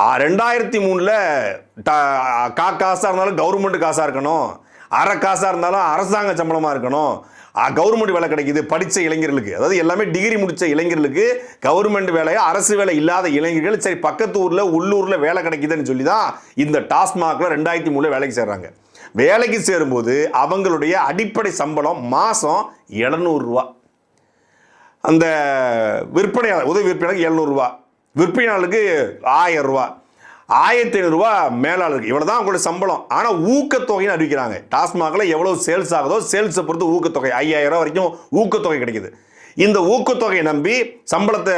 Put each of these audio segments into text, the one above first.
2003 காசாக இருந்தாலும் கவர்மெண்ட் காசாக இருக்கணும், அரை காசாக இருந்தாலும் அரசாங்க சம்பளமாக இருக்கணும், கவர்மெண்ட் வேலை கிடைக்குது படித்த இளைஞர்களுக்கு, அதாவது எல்லாமே டிகிரி முடித்த இளைஞர்களுக்கு கவர்மெண்ட் வேலையை அரசு வேலை இல்லாத இளைஞர்கள் சரி பக்கத்து ஊரில் உள்ளூரில் வேலை கிடைக்குதுன்னு சொல்லி தான் இந்த டாஸ்மாகில் 2003 வேலைக்கு சேர்றாங்க. வேலைக்கு சேரும்போது அவங்களுடைய அடிப்படை சம்பளம் மாதம் 700 ரூபா. அந்த விற்பனையாளர் உதவி விற்பனையாளருக்கு 700 ரூபா, விற்பனையாளருக்கு 1000 ரூபா, 1500 ரூபா மேலாளருக்கு. இவ்வளோ தான் அவங்களுடைய சம்பளம். ஆனால் ஊக்கத்தொகைன்னு அறிவிக்கிறாங்க. டாஸ்மாகில் எவ்வளோ சேல்ஸ் ஆகுதோ சேல்ஸை பொறுத்து ஊக்கத்தொகை 5000 ரூபா வரைக்கும் ஊக்கத்தொகை கிடைக்குது. இந்த ஊக்கத்தொகையை நம்பி சம்பளத்தை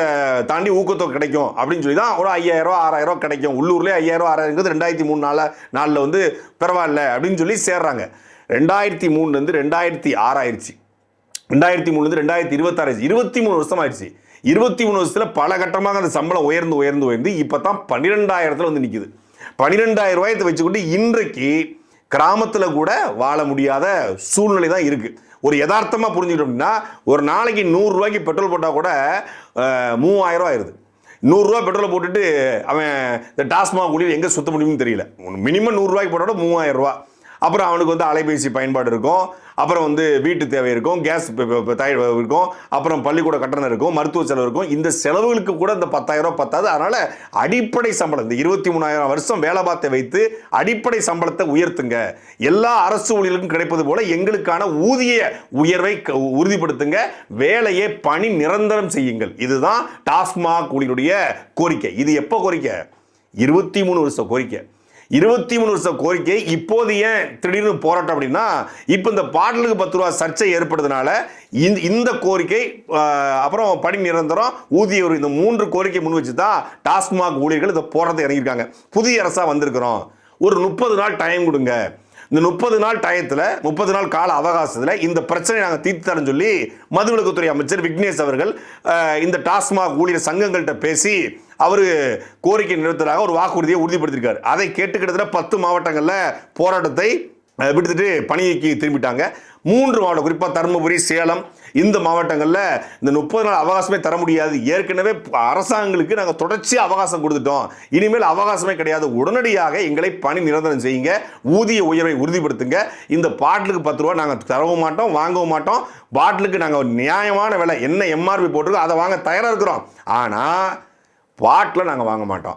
தாண்டி ஊக்கத்தொகை கிடைக்கும் அப்படின்னு சொல்லி தான் ஒரு 5000 ரூபா 6000 ரூபா கிடைக்கும். உள்ளூர்லேயே 5000 ரூபா 6000 2003 நாளில் வந்து பரவாயில்ல அப்படின்னு சொல்லி சேர்றாங்க. 2003 2006 ஆயிடுச்சு, 2003 2026 ஆயிடுச்சு, 23 வருஷம் ஆயிடுச்சு. 23 வருஷத்தில் பல கட்டமாக அந்த சம்பளம் உயர்ந்து இப்போ தான் 12000 வந்து நிற்குது. 12000 ரூபாயத்தை வச்சுக்கிட்டு இன்றைக்கு கிராமத்தில் கூட வாழ முடியாத சூழ்நிலை தான் இருக்குது. ஒரு யதார்த்தமாக புரிஞ்சுக்கிட்டோம் அப்படின்னா ஒரு நாளைக்கு 100 ரூபாய்க்கு பெட்ரோல் போட்டால் கூட 3000 ரூபா ஆயிடுது. 100 ரூபா பெட்ரோலை போட்டுட்டு அவன் இந்த டாஸ்மாக் ஊழியர் எங்கே சுத்த முடியும்னு தெரியல. மினிமம் 100 ரூபாய்க்கு போட்டால் 3000 ரூபா. அப்புறம் அவனுக்கு வந்து அலைபேசி பயன்பாடு இருக்கும், அப்புறம் வந்து வீட்டு தேவை இருக்கும், கேஸ் இருக்கும், அப்புறம் பள்ளிக்கூட கட்டணம் இருக்கும், மருத்துவ செலவு இருக்கும். இந்த செலவுகளுக்கு கூட இந்த 10000 ரூபா பத்தாது. அதனால் அடிப்படை சம்பளம் இந்த 23000 வருஷம் வேலை பார்த்து வைத்து அடிப்படை சம்பளத்தை உயர்த்துங்க. எல்லா அரசு ஊழியர்களுக்கும் கிடைப்பது போல எங்களுக்கான ஊதிய உயர்வை உறுதிப்படுத்துங்க. வேலையை பணி நிரந்தரம் செய்யுங்கள். இதுதான் டாஸ்மாக் ஊழியருடைய கோரிக்கை. இது எப்போ கோரிக்கை? 23 வருஷம் கோரிக்கை. 23 வருஷம் கோரிக்கை. இப்போது ஏன் திடீர்னு போராட்டம் அப்படின்னா இப்போ இந்த பாட்டிலுக்கு 10 ரூபா சர்ச்சை ஏற்படுறதுனால இந்த கோரிக்கை, அப்புறம் பணி நிரந்தரம், ஊதிய இந்த 3 கோரிக்கை முன் வச்சு தான் டாஸ்மாக் ஊழியர்கள் இந்த போராட்டத்தை இறங்கியிருக்காங்க. புதிய அரசாக வந்திருக்கிறோம், ஒரு 30 நாள் டைம் கொடுங்க. இந்த 30 நாள் டயத்தில் 30 நாள் கால அவகாசத்தில் இந்த பிரச்சனை நாங்கள் தீர்த்து தரேன்னு சொல்லி மதுவிலக்குத்துறை அமைச்சர் விக்னேஷ் அவர்கள் இந்த டாஸ்மாக் ஊழியர் சங்கங்கள்கிட்ட பேசி அவர் கோரிக்கை நிறுத்தலாக ஒரு வாக்குறுதியை உறுதிப்படுத்தியிருக்காரு. அதை கேட்டு கிட்டத்தட்ட 10 மாவட்டங்களில் போராட்டத்தை விடுத்துட்டு பணிக்கு திரும்பிட்டாங்க. 3 மாவட்டம், குறிப்பாக தருமபுரி, சேலம், இந்த மாவட்டங்களில் இந்த 30 நாள் அவகாசமே தர முடியாது. ஏற்கனவே அரசாங்கங்களுக்கு நாங்கள் தொடர்ச்சியாக அவகாசம் கொடுத்துட்டோம், இனிமேல் அவகாசமே கிடையாது, உடனடியாக எங்களை பணி நிரந்தரம் செய்யுங்க, ஊதிய உயர்வை உறுதிப்படுத்துங்க. இந்த பாட்டிலுக்கு 10 ரூபா நாங்கள் தரவும் மாட்டோம், வாங்கவும் மாட்டோம். பாட்டிலுக்கு நாங்கள் நியாயமான விலை என்ன எம்ஆர்பி போட்டிருக்கோம் அதை வாங்க தயாராக இருக்கிறோம். ஆனால் பாட்டில் நாங்கள் வாங்க மாட்டோம்.